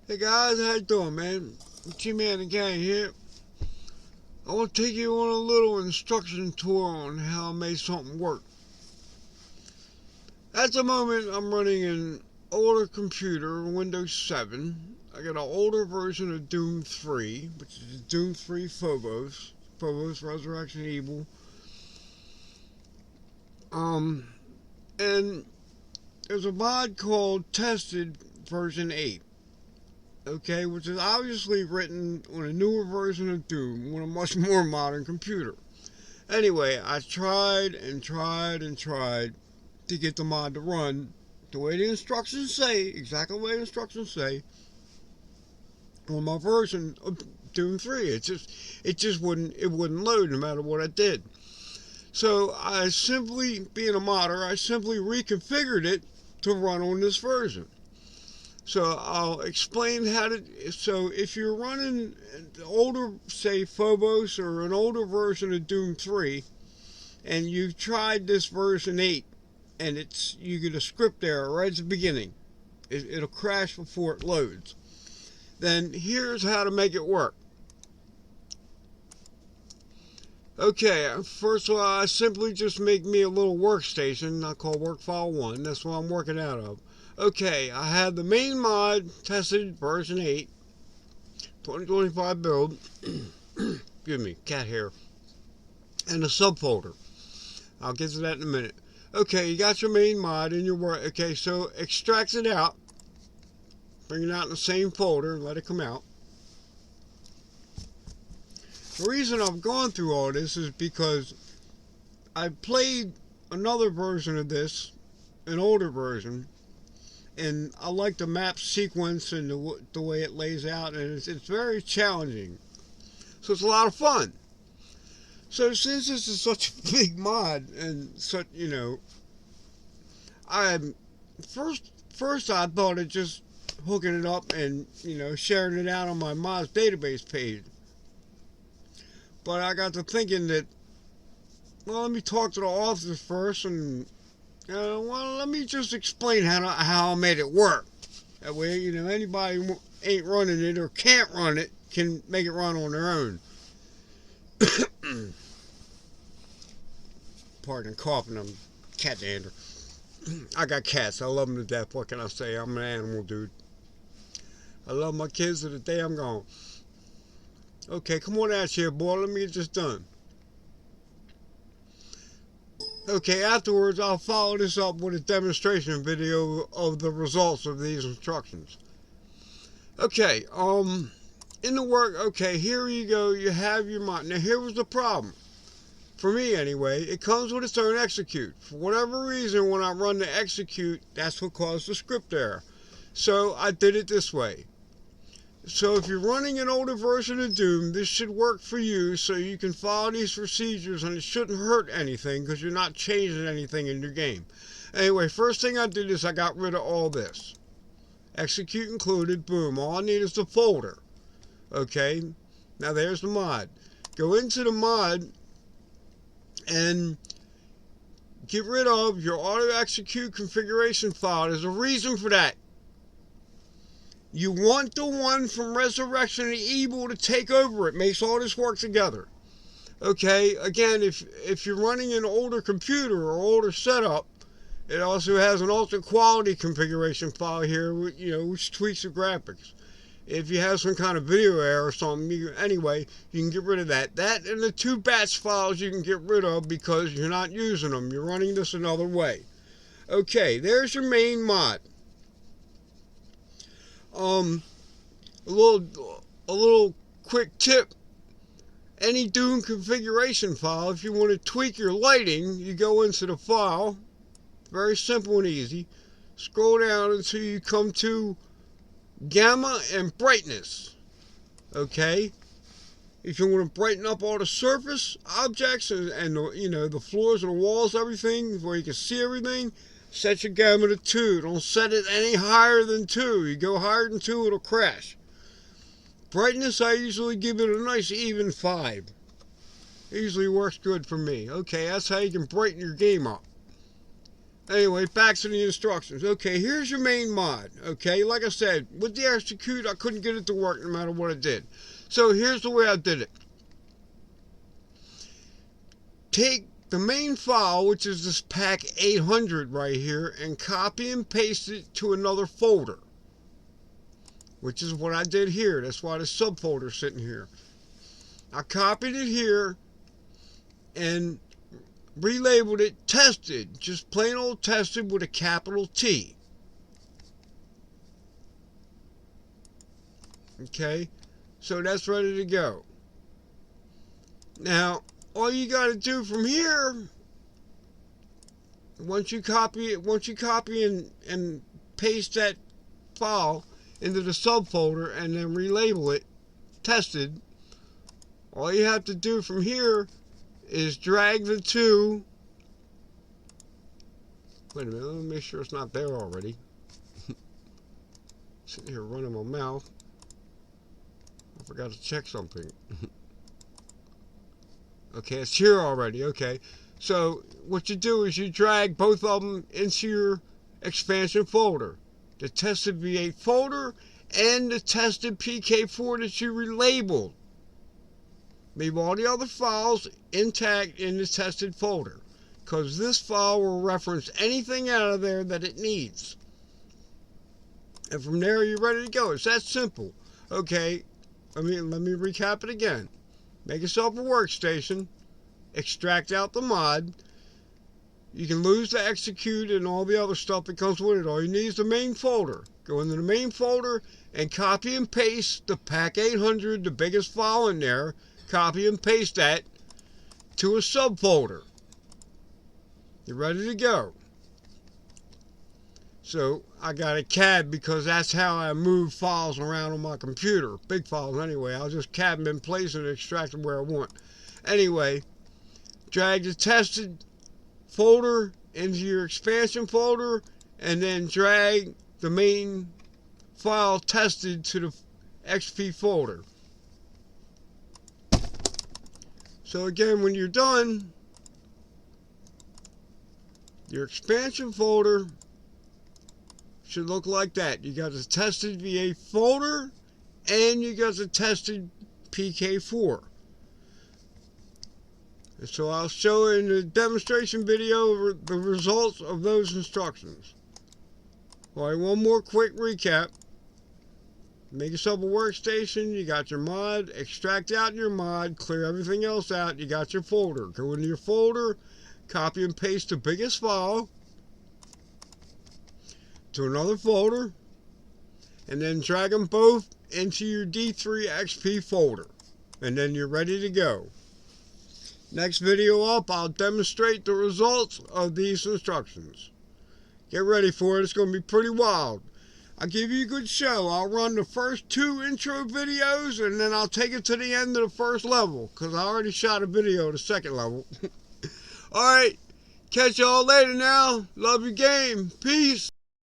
Hey guys, how you doing, man? T-Man and Gang here. I want to take you on a little instruction tour on how I made something work. At the moment, I'm running an older computer, Windows 7. I got an older version of Doom 3, which is Doom 3 Phobos Resurrection Evil. Um, and there's a mod called Tested version 8. Okay, which is obviously written on a newer version of Doom on a much more modern computer. Anyway, I tried and tried and tried to get the mod to run the way the instructions say, exactly the way the instructions say, on my version of Doom 3. It just wouldn't load no matter what I did. So I simply, being a modder, I simply reconfigured it to run on this version. So I'll explain how to. So if you're running an older, say Phobos or an older version of Doom 3, and you've tried this version 8, and you get a script error right at the beginning, it'll crash before it loads. Then here's how to make it work. Okay, first of all, I simply just make me a little workstation I call Workfile1. That's what I'm working out of. Okay, I have the main mod tested version 8, 2025 build. Excuse me, cat hair. And a subfolder. I'll get to that in a minute. Okay, you got your main mod in your work. Okay, so extract it out. Bring it out in the same folder and let it come out. The reason I've gone through all this is because I played another version of this, an older version, and I like the map sequence and the way it lays out, and it's very challenging. So it's a lot of fun. So since this is such a big mod and such, I first I thought of just hooking it up and sharing it out on my mods database page. But I got to thinking that, well, let me talk to the authors first, and let me just explain how I made it work. That way, anybody who ain't running it or can't run it can make it run on their own. Pardon coughing, I'm cat dander. I got cats. I love them to death. What can I say? I'm an animal, dude. I love my kids to the day I'm gone. Okay, come on out here, boy. Let me get this done. Okay, afterwards, I'll follow this up with a demonstration video of the results of these instructions. Okay, in the work, okay, here you go. You have your mod. Now, here was the problem. For me, anyway, it comes with its own execute. For whatever reason, when I run the execute, that's what caused the script error. So I did it this way. So if you're running an older version of Doom, this should work for you so you can follow these procedures and it shouldn't hurt anything because you're not changing anything in your game. Anyway, first thing I did is I got rid of all this. Execute included, boom. All I need is the folder. Okay, now there's the mod. Go into the mod and get rid of your auto execute configuration file. There's a reason for that. You want the one from Resurrection of Evil to take over. It makes all this work together. Okay, again, if you're running an older computer or older setup, it also has an ultra quality configuration file here, which tweaks the graphics. If you have some kind of video error or something, anyway, you can get rid of that. That and the two batch files you can get rid of because you're not using them. You're running this another way. Okay, there's your main mod. A little quick tip. Any Doom configuration file, if you want to tweak your lighting, you go into the file. Very simple and easy. Scroll down until you come to gamma and brightness. Okay? If you want to brighten up all the surface objects and the floors and the walls, everything, where you can see everything, set your gamma to 2. Don't set it any higher than 2. You go higher than 2, it'll crash. Brightness, I usually give it a nice even 5. It usually works good for me. Okay, that's how you can brighten your game up. Anyway, back to the instructions. Okay, here's your main mod. Okay, like I said, with the execute, I couldn't get it to work no matter what I did. So here's the way I did it. Take the main file, which is this pack 800 right here, and copy and paste it to another folder, which is what I did here. That's why the subfolder is sitting here. I copied it here and relabeled it tested, just plain old tested with a capital T. Okay, so that's ready to go. Now, all you got to do from here, once you copy and paste that file into the subfolder and then relabel it tested, all you have to do from here is drag the two. Wait a minute, let me make sure it's not there already. Sitting here running my mouth. I forgot to check something. Okay, it's here already. Okay, so what you do is you drag both of them into your expansion folder, the tested V8 folder and the tested PK4 that you relabeled. Leave all the other files intact in the tested folder, because this file will reference anything out of there that it needs. And from there, you're ready to go. It's that simple. Okay, let me recap it again. Make yourself a workstation, extract out the mod. You can lose the execute and all the other stuff that comes with it. All you need is the main folder. Go into the main folder and copy and paste the pack 800, the biggest file in there. Copy and paste that to a subfolder. You're ready to go. So I got a CAD because that's how I move files around on my computer. Big files anyway. I'll just CAD them in place and extract them where I want. Anyway, drag the tested folder into your expansion folder and then drag the main file tested to the XP folder. So again, when you're done, your expansion folder should look like that. You got the tested V8 folder and you got the tested PK4. And so I'll show in the demonstration video the results of those instructions. Alright, one more quick recap. Make yourself a workstation, you got your mod, extract out your mod, clear everything else out, you got your folder. Go into your folder, copy and paste the biggest file to another folder, and then drag them both into your D3 XP folder, and then you're ready to go. Next video up, I'll demonstrate the results of these instructions. Get ready for it, it's going to be pretty wild. I'll give you a good show. I'll run the first 2 intro videos, and then I'll take it to the end of the first level, because I already shot a video of the second level. Alright, catch y'all later now. Love your game. Peace.